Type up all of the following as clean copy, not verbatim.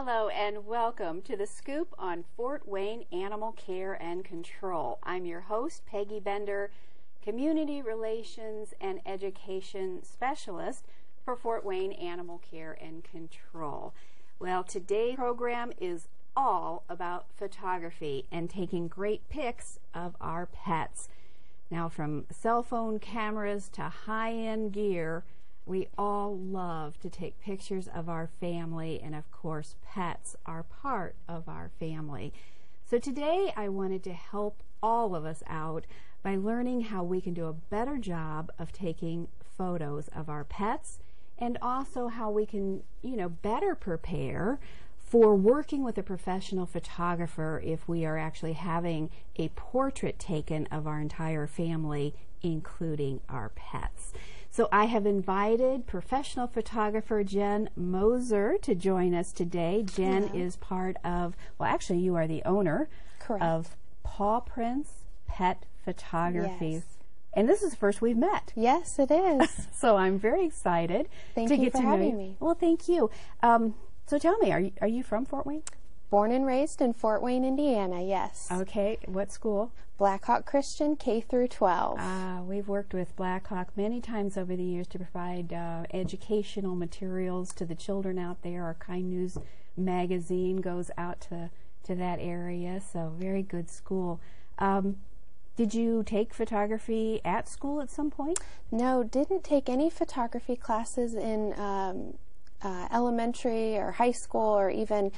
Hello and welcome to The Scoop on Fort Wayne Animal Care and Control. I'm your host, Peggy Bender, Community Relations and Education Specialist for Fort Wayne Animal Care and Control. Well, today's program is all about photography and taking great pics of our pets. Now, from cell phone cameras to high-end gear, we all love to take pictures of our family, and of course pets are part of our family. So today I wanted to help all of us out by learning how we can do a better job of taking photos of our pets, and also how we can, better prepare for working with a professional photographer if we are actually having a portrait taken of our entire family, including our pets. So I have invited professional photographer Jen Moser to join us today. Jen is part of, well, actually you are the owner of Paw Prints Pet Photography. Yes. And this is the first we've met. Yes, it is. So I'm very excited to get you for to know having you. me. Well, thank you. So tell me, are you from Fort Wayne? Born and raised in Fort Wayne, Indiana, yes. Okay, what school? Blackhawk Christian, K through 12. We've worked with Blackhawk many times over the years to provide educational materials to the children out there. Our Kind News magazine goes out to that area, so very good school. Did you take photography at school at some point? No, didn't take any photography classes in elementary or high school or even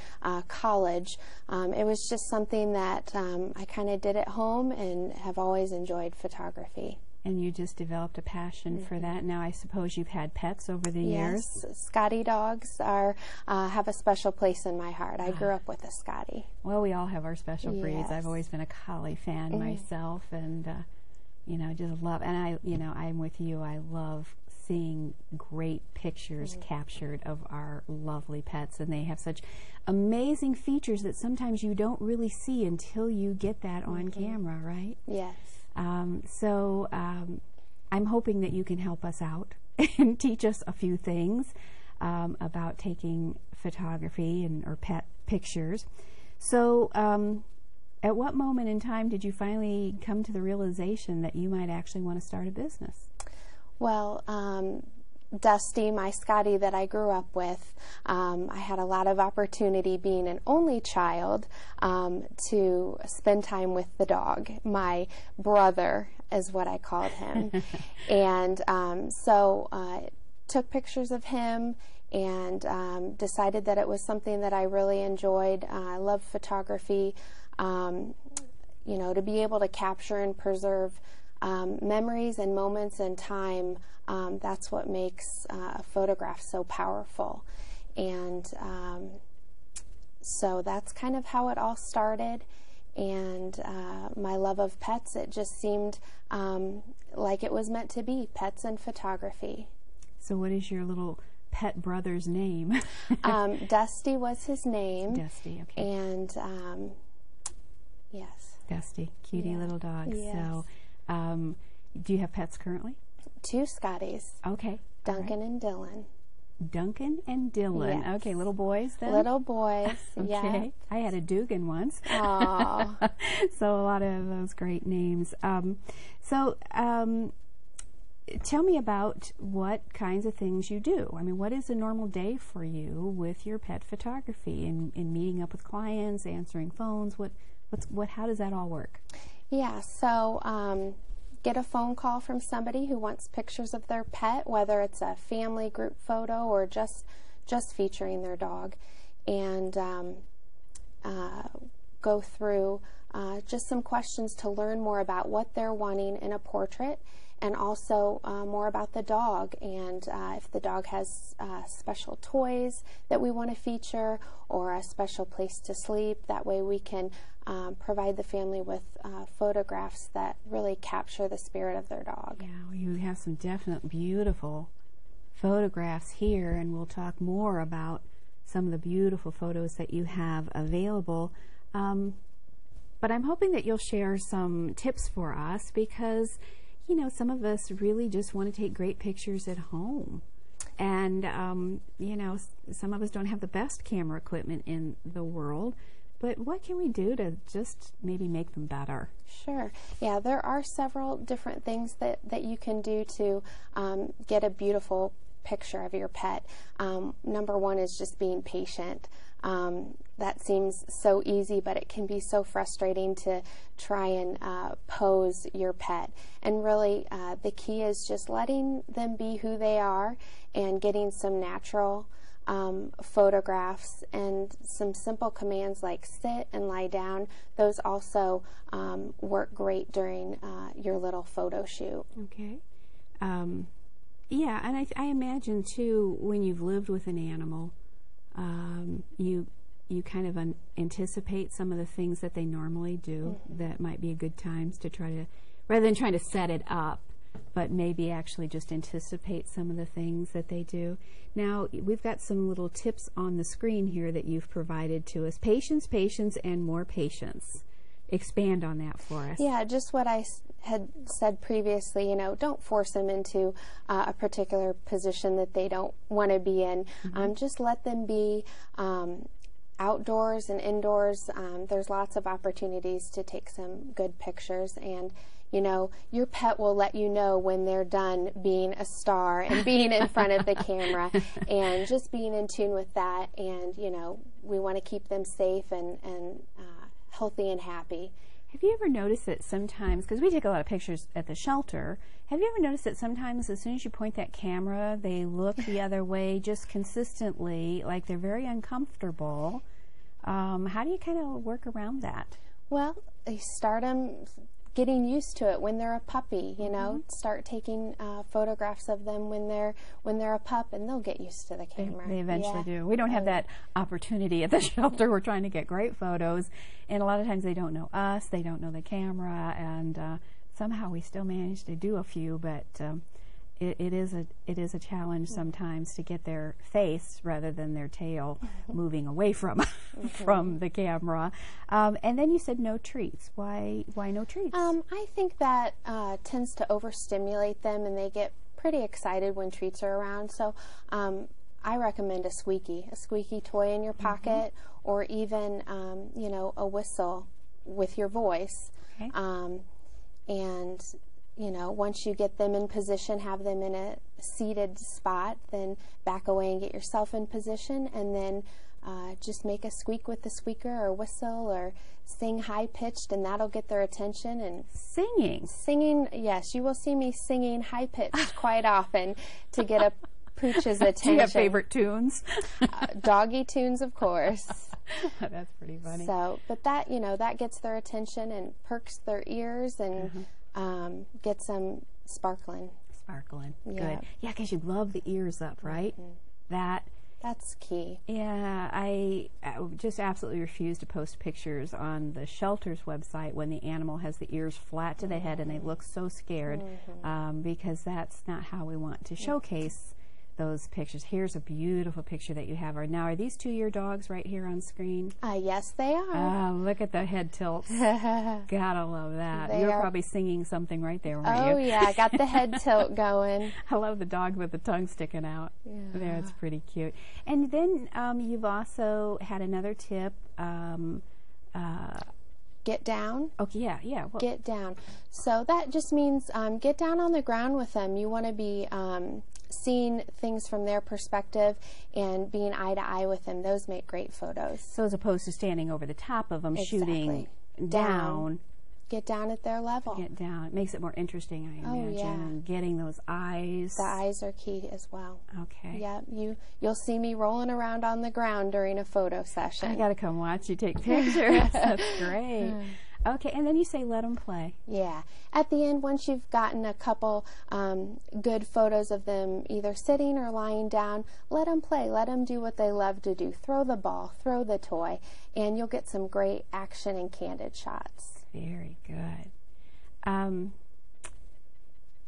college. It was just something that I kind of did at home and have always enjoyed photography. And you just developed a passion for that. Now I suppose you've had pets over the years. Yes, Scotty dogs have a special place in my heart. I grew up with a Scotty. Well, we all have our special breeds. Yes. I've always been a collie fan myself, and just love. And I'm with you. I love seeing great pictures captured of our lovely pets, and they have such amazing features that sometimes you don't really see until you get that on camera, right? Yes. So I'm hoping that you can help us out and teach us a few things about taking photography or pet pictures. So at what moment in time did you finally come to the realization that you might actually want to start a business? Well, Dusty, my Scotty that I grew up with, I had a lot of opportunity being an only child to spend time with the dog. My brother is what I called him. And so took pictures of him and decided that it was something that I really enjoyed. I love photography. To be able to capture and preserve memories and moments in time, that's what makes a photograph so powerful. And so that's kind of how it all started. And my love of pets, it just seemed like it was meant to be, pets and photography. So what is your little pet brother's name? Dusty was his name. Dusty, okay. And yes. Dusty, cutie little dog. Yes. So do you have pets currently? 2 Scotties. Okay. Duncan and Dylan. Duncan and Dylan. Yes. Okay, little boys then? Little boys, Okay. yeah. I had a Dugan once. Aww. So a lot of those great names. Tell me about what kinds of things you do. I mean, what is a normal day for you with your pet photography and meeting up with clients, answering phones? How does that all work? Yeah, so get a phone call from somebody who wants pictures of their pet, whether it's a family group photo or just featuring their dog, and go through just some questions to learn more about what they're wanting in a portrait, and also more about the dog, and if the dog has special toys that we want to feature or a special place to sleep. That way we can provide the family with photographs that really capture the spirit of their dog. Yeah, well, you have some definite beautiful photographs here, and we'll talk more about some of the beautiful photos that you have available. But I'm hoping that you'll share some tips for us, because some of us really just want to take great pictures at home. And, you know, some of us don't have the best camera equipment in the world, but what can we do to just maybe make them better? Sure. Yeah, there are several different things that you can do to get a beautiful picture of your pet. Number one is just being patient. That seems so easy, but it can be so frustrating to try and pose your pet. And really, the key is just letting them be who they are and getting some natural photographs and some simple commands like sit and lie down. Those also work great during your little photo shoot. Okay. Yeah, and I imagine too, when you've lived with an animal, you kind of anticipate some of the things that they normally do that might be good times to try to, rather than trying to set it up, but maybe actually just anticipate some of the things that they do. Now, we've got some little tips on the screen here that you've provided to us. Patience, patience, and more patience. Expand on that for us. Yeah, just what I had said previously, you know, don't force them into a particular position that they don't want to be in. Just let them be outdoors and indoors. There's lots of opportunities to take some good pictures, and you know, your pet will let you know when they're done being a star and being in front of the camera, and just being in tune with that. And you know, we want to keep them safe and healthy and happy. Have you ever noticed that sometimes, because we take a lot of pictures at the shelter, have you ever noticed that sometimes as soon as you point that camera, they look the other way just consistently, like they're very uncomfortable? How do you kind of work around that? Well, you start them getting used to it when they're a puppy, you know. Start taking photographs of them when they're a pup, and they'll get used to the camera. They eventually do. We don't have that opportunity at the shelter. We're trying to get great photos, and a lot of times they don't know us, they don't know the camera, and somehow we still manage to do a few, but it is a challenge sometimes to get their face rather than their tail moving away from from the camera. And then you said no treats. Why no treats? I think that tends to overstimulate them, and they get pretty excited when treats are around. So I recommend a squeaky toy in your pocket, or even you know, a whistle with your voice. Okay. And you know, once you get them in position, have them in a seated spot, then back away and get yourself in position, and then just make a squeak with the squeaker or whistle, or sing high-pitched, and that'll get their attention. And singing, yes, you will see me singing high-pitched quite often to get a pooch's attention. Do you have favorite tunes? Doggy tunes, of course. That's pretty funny. So, but that, you know, that gets their attention and perks their ears, and gets them sparkling. Good. Yeah. Yeah, because you love the ears up, right? That's key. Yeah, I just absolutely refuse to post pictures on the shelter's website when the animal has the ears flat to the head and they look so scared, because that's not how we want to showcase those pictures. Here's a beautiful picture that you have. Now, are these 2-year dogs right here on screen? Yes, they are. Look at the head tilts. Gotta love that. You're probably singing something right there, weren't you? Oh, yeah, I got the head tilt going. I love the dog with the tongue sticking out. Yeah. There, it's pretty cute. And then you've also had another tip. Get down. Okay, yeah. Well, get down. So that just means get down on the ground with them. You want to be seeing things from their perspective and being eye to eye with them. Those make great photos. So as opposed to standing over the top of them, shooting down. Get down at their level. Get down. It makes it more interesting, I imagine. And getting those eyes. The eyes are key as well. Okay. Yeah, you'll see me rolling around on the ground during a photo session. I got to come watch you take pictures. That's great. Okay, and then you say let them play. Yeah. At the end, once you've gotten a couple good photos of them either sitting or lying down, let them play. Let them do what they love to do. Throw the ball, throw the toy, and you'll get some great action and candid shots. Very good.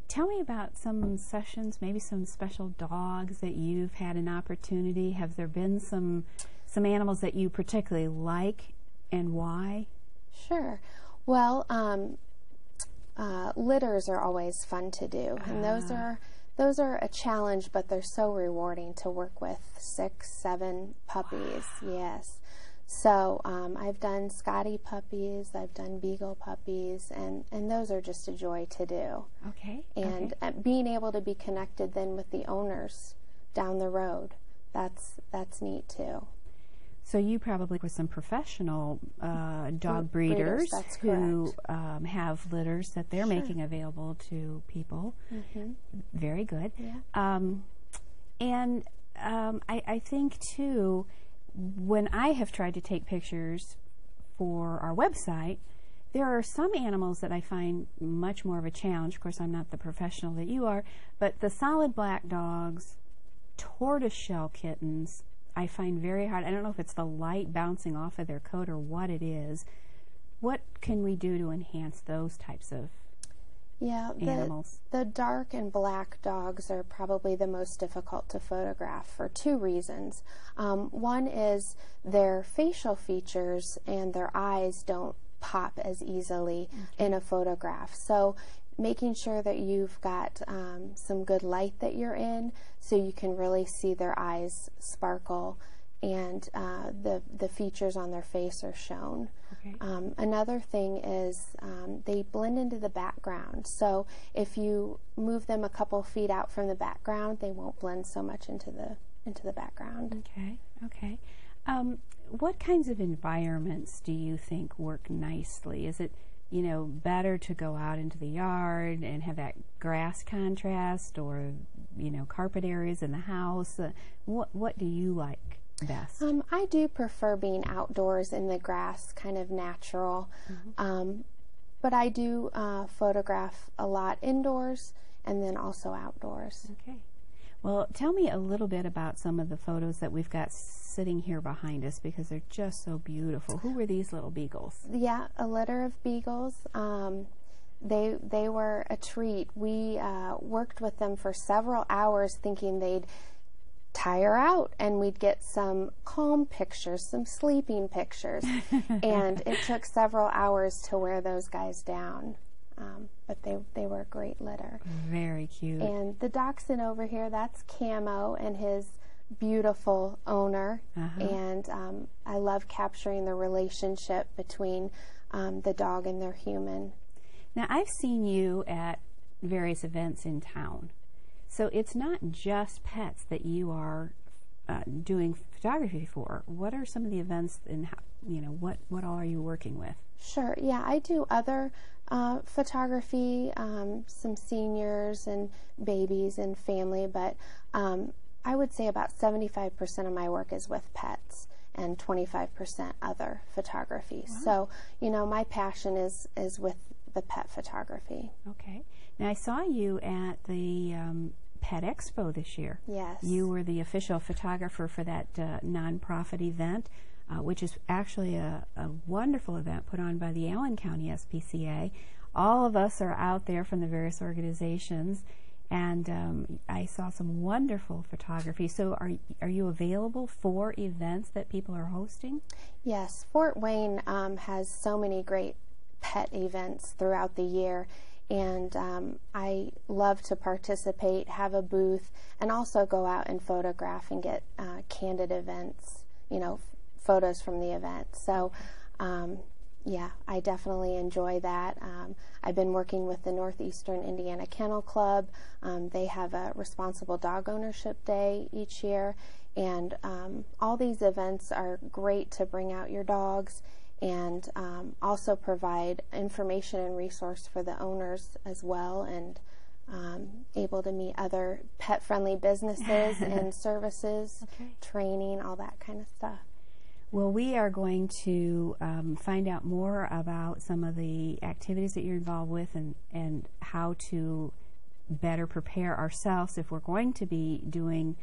Tell me about some sessions, maybe some special dogs that you've had an opportunity. Have there been some animals that you particularly like, and why? Sure. Well, litters are always fun to do, and those are those are a challenge, but they're so rewarding to work with 6, 7 puppies. Wow. Yes. So I've done Scotty puppies, I've done Beagle puppies, and those are just a joy to do. Okay. And being able to be connected then with the owners down the road, that's neat too. So you probably work with some professional dog breeders who have litters that they're making available to people. Very good. Yeah. And I think too, when I have tried to take pictures for our website, there are some animals that I find much more of a challenge. Of course, I'm not the professional that you are, but the solid black dogs, tortoiseshell kittens, I find very hard. I don't know if it's the light bouncing off of their coat or what it is. What can we do to enhance those types of animals? The dark and black dogs are probably the most difficult to photograph for 2 reasons. One is their facial features and their eyes don't pop as easily in a photograph. So making sure that you've got some good light that you're in so you can really see their eyes sparkle and the features on their face are shown. Okay. Another thing is they blend into the background. So if you move them a couple feet out from the background, they won't blend so much into the background. Okay. Okay. What kinds of environments do you think work nicely? Is it, you know, better to go out into the yard and have that grass contrast, or, you know, carpet areas in the house? What do you like best? I do prefer being outdoors in the grass, kind of natural. But I do photograph a lot indoors and then also outdoors. Okay. Well, tell me a little bit about some of the photos that we've got sitting here behind us, because they're just so beautiful. Who were these little beagles? Yeah, a litter of beagles. They were a treat. We worked with them for several hours thinking they'd tire out and we'd get some calm pictures, some sleeping pictures. And it took several hours to wear those guys down. But they were a great litter. Very cute. And the dachshund over here, that's Camo and his beautiful owner. And I love capturing the relationship between the dog and their human. Now, I've seen you at various events in town. So it's not just pets that you are doing photography for. What are some of the events, and how, you know, what all are you working with? Sure. Yeah, I do other photography, some seniors and babies and family, but I would say about 75% of my work is with pets and 25% other photography. Wow. So, you know, my passion is with the pet photography. Okay. Now, I saw you at the Pet Expo this year. Yes. You were the official photographer for that nonprofit event, which is actually a wonderful event put on by the Allen County SPCA. All of us are out there from the various organizations, and I saw some wonderful photography. So are you available for events that people are hosting? Yes. Fort Wayne has so many great pet events throughout the year, and I love to participate, have a booth, and also go out and photograph and get candid events, you know, photos from the event. So yeah, I definitely enjoy that. I've been working with the Northeastern Indiana Kennel Club. They have a Responsible Dog Ownership Day each year, and all these events are great to bring out your dogs and also provide information and resource for the owners as well, and able to meet other pet-friendly businesses and services, training, all that kind of stuff. Well, we are going to find out more about some of the activities that you're involved with, and how to better prepare ourselves if we're going to be doing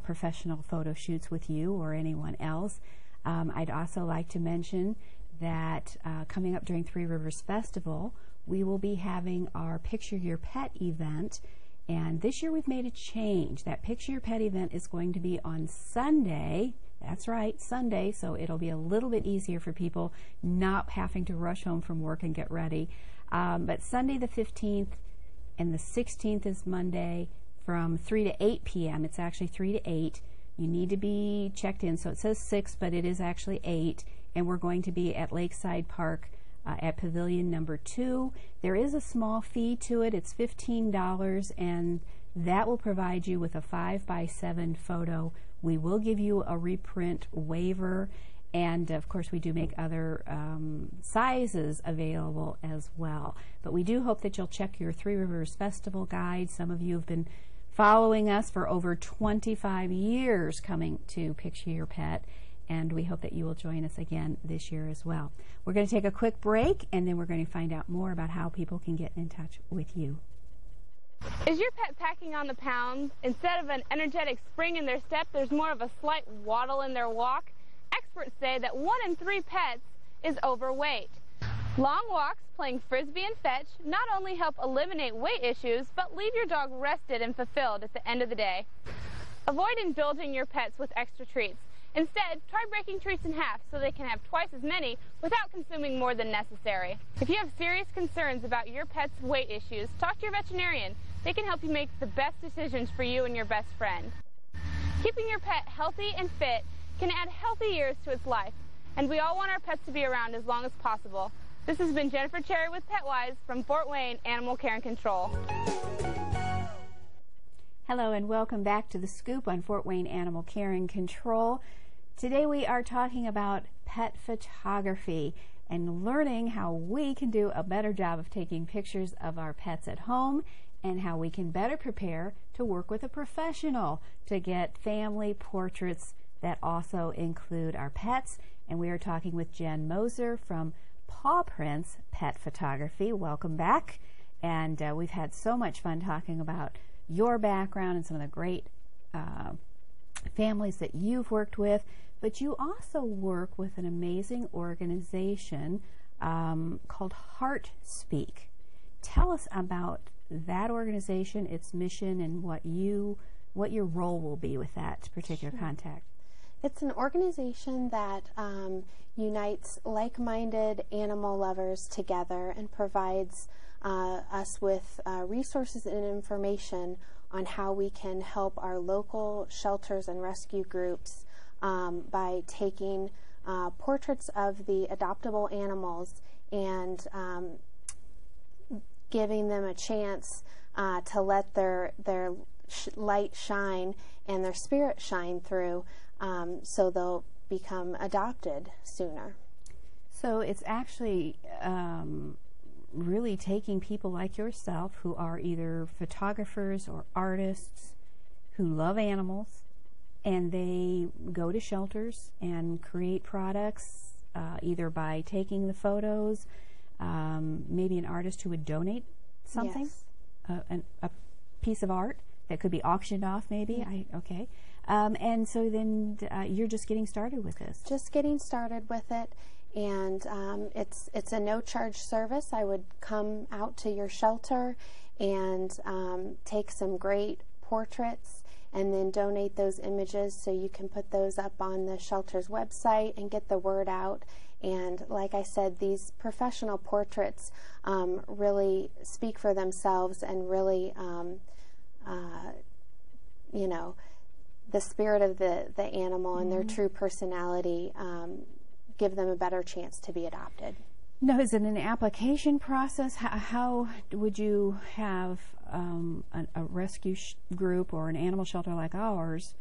professional photo shoots with you or anyone else. I'd also like to mention that coming up during Three Rivers Festival, we will be having our Picture Your Pet event. And this year we've made a change. That Picture Your Pet event is going to be on Sunday. That's right, Sunday, so it'll be a little bit easier for people not having to rush home from work and get ready. But Sunday the 15th and the 16th is Monday, from 3 to 8 p.m. It's actually 3 to 8. You need to be checked in, so it says 6, but it is actually 8, and we're going to be at Lakeside Park at Pavilion number 2. There is a small fee to it. It's $15, and that will provide you with a 5x7 photo. We will give you a reprint waiver, and of course we do make other sizes available as well. But we do hope that you'll check your Three Rivers Festival guide. Some of you have been following us for over 25 years coming to Picture Your Pet, and we hope that you will join us again this year as well. We're going to take a quick break, and then we're going to find out more about how people can get in touch with you. Is your pet packing on the pounds? Instead of an energetic spring in their step, there's more of a slight waddle in their walk? Experts say that 1 in 3 pets is overweight. Long walks, playing frisbee and fetch, not only help eliminate weight issues, but leave your dog rested and fulfilled at the end of the day. Avoid indulging your pets with extra treats. Instead, try breaking treats in half so they can have twice as many without consuming more than necessary. If you have serious concerns about your pet's weight issues, talk to your veterinarian. They can help you make the best decisions for you and your best friend. Keeping your pet healthy and fit can add healthy years to its life, and we all want our pets to be around as long as possible. This has been Jennifer Cherry with PetWise from Fort Wayne Animal Care and Control. Hello and welcome back to The Scoop on Fort Wayne Animal Care and Control. Today we are talking about pet photography and learning how we can do a better job of taking pictures of our pets at home and how we can better prepare to work with a professional to get family portraits that also include our pets. And we are talking with Jen Moser from Paw Prints Pet Photography. Welcome back. And we've had so much fun talking about your background and some of the great families that you've worked with. But you also work with an amazing organization called Heart Speak. Tell us about that organization, its mission, and what your role will be with that particular contact. It's an organization that unites like-minded animal lovers together and provides us with resources and information on how we can help our local shelters and rescue groups by taking portraits of the adoptable animals and giving them a chance to let their light shine and their spirit shine through, so they'll become adopted sooner. So it's actually really taking people like yourself who are either photographers or artists who love animals, and they go to shelters and create products either by taking the photos, maybe an artist who would donate something, yes. A piece of art that could be auctioned off maybe. Okay. And so then you're just getting started with this. Just getting started with it, and it's a no-charge service. I would come out to your shelter and take some great portraits and then donate those images so you can put those up on the shelter's website and get the word out. And like I said, these professional portraits really speak for themselves and really, you know, the spirit of the animal and their true personality give them a better chance to be adopted. Now, is it an application process? How would you have a rescue group or an animal shelter like ours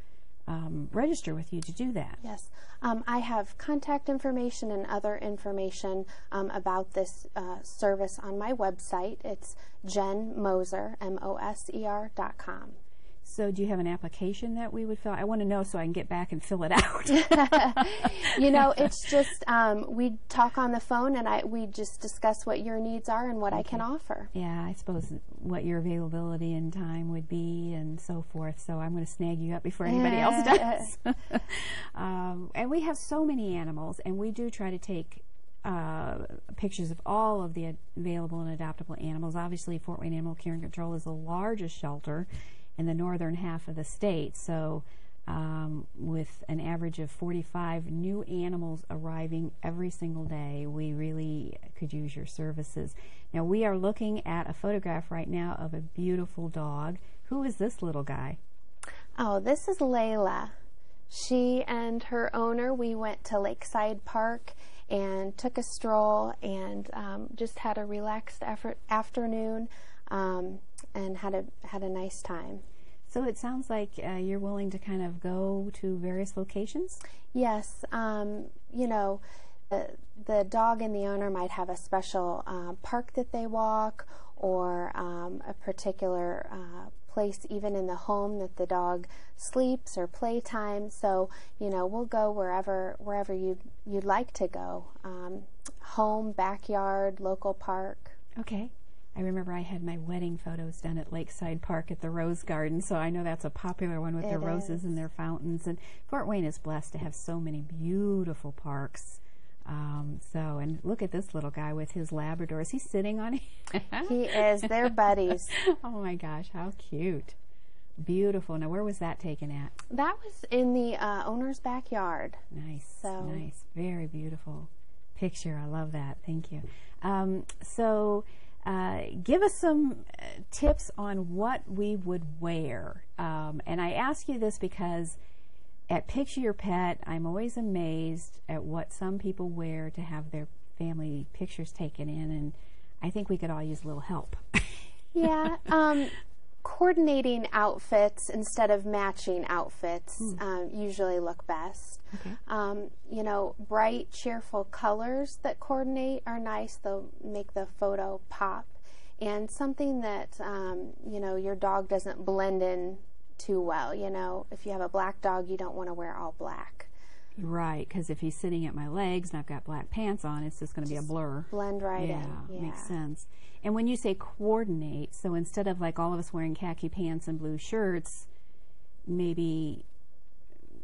register with you to do that? Yes. I have contact information and other information about this service on my website. It's JenMoser, MOSER.com. So do you have an application that we would fill out? I want to know so I can get back and fill it out. You know, it's just we talk on the phone and we just discuss what your needs are and what I can offer. Yeah, I suppose what your availability and time would be and so forth. So I'm going to snag you up before anybody else does. And we have so many animals, and we do try to take pictures of all of the available and adoptable animals. Obviously, Fort Wayne Animal Care and Control is the largest shelter in the northern half of the state, so with an average of 45 new animals arriving every single day, we really could use your services. Now, we are looking at a photograph right now of a beautiful dog Who is this little guy? Oh, this is Layla. She and her owner, we went to Lakeside Park and took a stroll and just had a relaxed afternoon and had a nice time. So it sounds like you're willing to kind of go to various locations? Yes. You know, the dog and the owner might have a special park that they walk, or a particular place even in the home that the dog sleeps or playtime. So, you know, we'll go wherever you'd like to go. Home, backyard, local park. Okay. I remember I had my wedding photos done at Lakeside Park at the Rose Garden, so I know that's a popular one with their roses and their fountains. And Fort Wayne is blessed to have so many beautiful parks. And look at this little guy with his Labrador. Is he sitting on it? He is. They're buddies. Oh my gosh, how cute. Beautiful. Now, where was that taken at? That was in the owner's backyard. Nice. So nice. Very beautiful picture. I love that. Thank you. Give us some tips on what we would wear. And I ask you this because at Picture Your Pet, I'm always amazed at what some people wear to have their family pictures taken in, and I think we could all use a little help. Yeah. Coordinating outfits instead of matching outfits usually look best. Okay. You know, bright, cheerful colors that coordinate are nice. They'll make the photo pop. And something that, you know, your dog doesn't blend in too well. You know, if you have a black dog, you don't want to wear all black. Right, because if he's sitting at my legs and I've got black pants on, it's just going to be a blur. Blend right in. Yeah, makes sense. And when you say coordinate, so instead of like all of us wearing khaki pants and blue shirts, maybe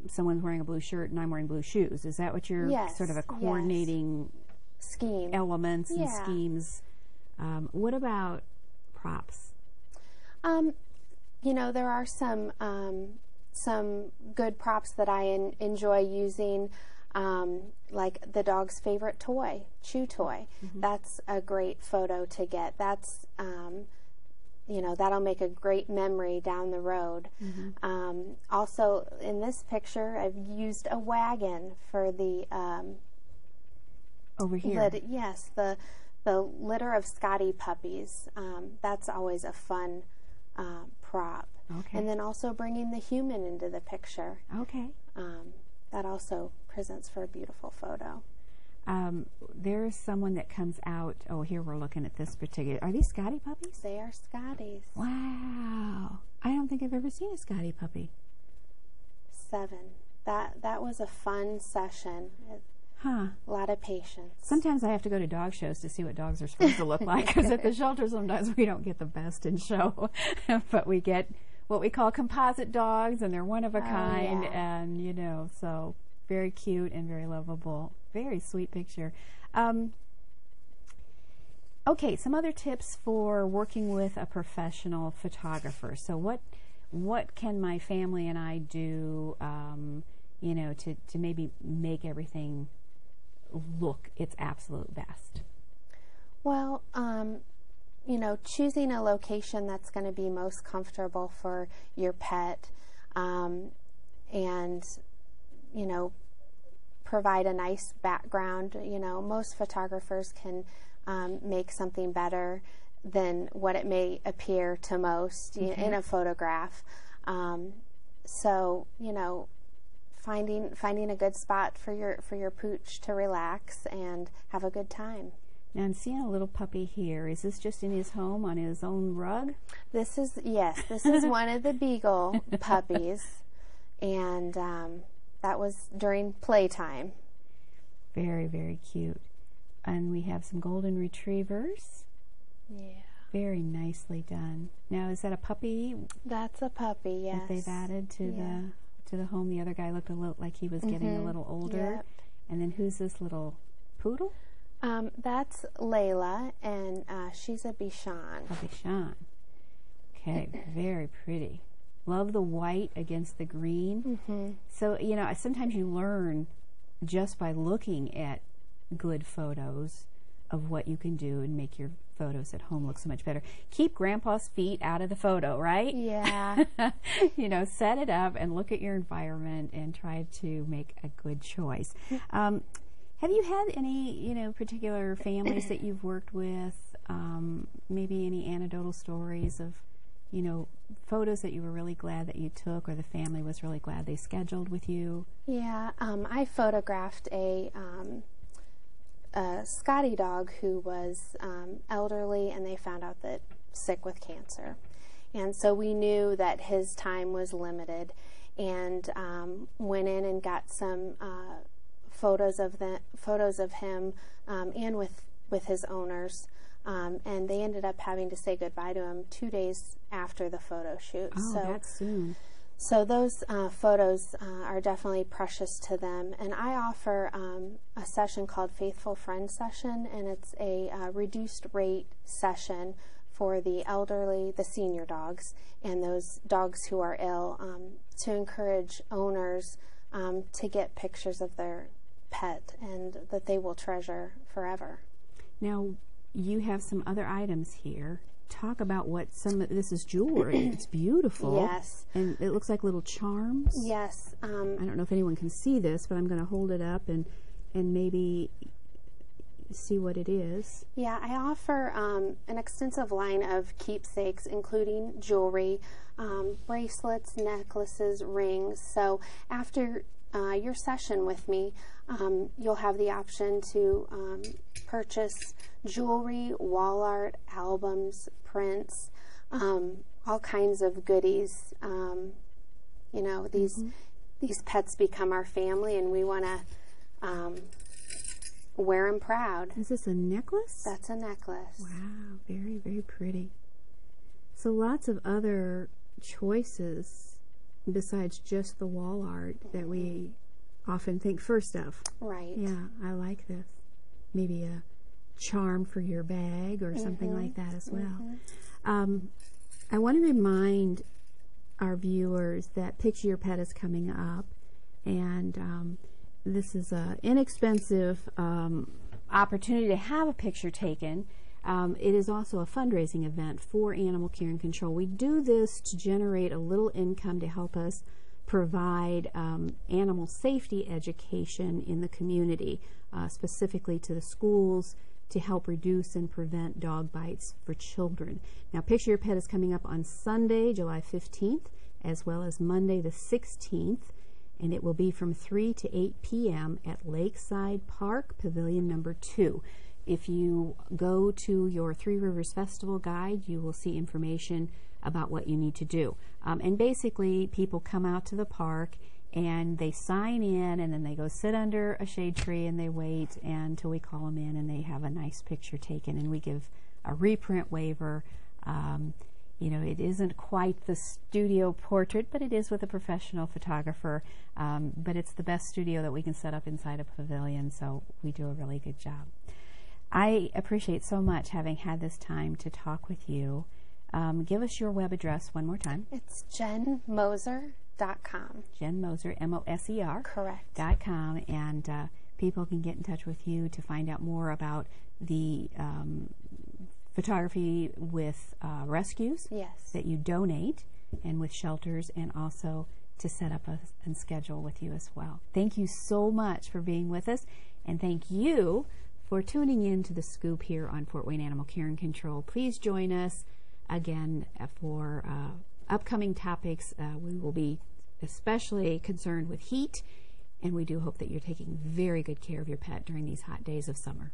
someone's wearing a blue shirt and I'm wearing blue shoes. Is that what you're sort of a coordinating scheme elements and schemes? What about props? You know, there are some good props that I enjoy using, like the dog's favorite toy, chew toy. That's a great photo to get. That's, you know, that'll make a great memory down the road. Also, in this picture, I've used a wagon for the over here. Yes, the litter of Scotty puppies. That's always a fun prop. Okay. And then also bringing the human into the picture. Okay. That also presents for a beautiful photo. There's someone that comes out. Oh, here we're looking at this particular. Are these Scotty puppies? They are Scotties. Wow. I don't think I've ever seen a Scotty puppy. 7. That was a fun session. Huh. A lot of patience. Sometimes I have to go to dog shows to see what dogs are supposed to look like, because at the shelter sometimes we don't get the best in show, but we get what we call composite dogs, and they're one of a kind, and you know, so very cute and very lovable. Very sweet picture. Okay, some other tips for working with a professional photographer. So what can my family and I do, you know, to maybe make everything look its absolute best? Well, you know, choosing a location that's going to be most comfortable for your pet, and, you know, provide a nice background. You know, most photographers can make something better than what it may appear to most in a photograph. So, you know, finding a good spot for your pooch to relax and have a good time. Now I'm seeing a little puppy here. Is this just in his home on his own rug? This is one of the Beagle puppies, and that was during playtime. Very, very cute. And we have some golden retrievers. Yeah. Very nicely done. Now, is that a puppy? That's a puppy, yes. That they've added to the home. The other guy looked a little like he was getting a little older. Yep. And then who's this little poodle? That's Layla, and she's a Bichon. A Bichon. Okay, very pretty. Love the white against the green. So, you know, sometimes you learn just by looking at good photos of what you can do and make your photos at home look so much better. Keep Grandpa's feet out of the photo, right? Yeah. You know, set it up and look at your environment and try to make a good choice. Have you had any, you know, particular families that you've worked with? Maybe any anecdotal stories of, you know, photos that you were really glad that you took, or the family was really glad they scheduled with you? Yeah, I photographed a Scotty dog who was elderly, and they found out that sick with cancer. And so we knew that his time was limited, and went in and got some photos of him and with his owners. And they ended up having to say goodbye to him 2 days after the photo shoot. Oh, so that's soon. So those photos are definitely precious to them. And I offer a session called Faithful Friend Session, and it's a reduced rate session for the elderly, the senior dogs, and those dogs who are ill, to encourage owners to get pictures of their pet and that they will treasure forever. Now, you have some other items here. Talk about what this is jewelry. It's beautiful. Yes. And it looks like little charms. Yes. I don't know if anyone can see this, but I'm going to hold it up and maybe see what it is. Yeah, I offer an extensive line of keepsakes, including jewelry, bracelets, necklaces, rings. So after your session with me, you'll have the option to purchase jewelry, wall art, albums, prints, all kinds of goodies. You know, these pets become our family, and we want to wear them proud. Is this a necklace? That's a necklace. Wow, very, very pretty. So lots of other choices besides just the wall art that we often think first of. Right. Yeah, I like this. Maybe a charm for your bag or something like that as well. I want to remind our viewers that Picture Your Pet is coming up, and this is an inexpensive opportunity to have a picture taken. It is also a fundraising event for Animal Care and Control. We do this to generate a little income to help us provide animal safety education in the community, specifically to the schools, to help reduce and prevent dog bites for children. Now, Picture Your Pet is coming up on Sunday, July 15th, as well as Monday the 16th, and it will be from 3 to 8 p.m. at Lakeside Park, Pavilion number 2. If you go to your Three Rivers Festival guide, you will see information about what you need to do. And basically, people come out to the park and they sign in, and then they go sit under a shade tree and they wait until we call them in, and they have a nice picture taken, and we give a reprint waiver. You know, it isn't quite the studio portrait, but it is with a professional photographer. But it's the best studio that we can set up inside a pavilion, so we do a really good job. I appreciate so much having had this time to talk with you. Give us your web address one more time. It's JenMoser.com. JenMoser, M-O-S-E-R. Correct. .com, and people can get in touch with you to find out more about the photography with rescues that you donate, and with shelters, and also to set up and schedule with you as well. Thank you so much for being with us, and thank you for tuning in to The Scoop here on Fort Wayne Animal Care and Control. Please join us again for upcoming topics. We will be especially concerned with heat, and we do hope that you're taking very good care of your pet during these hot days of summer.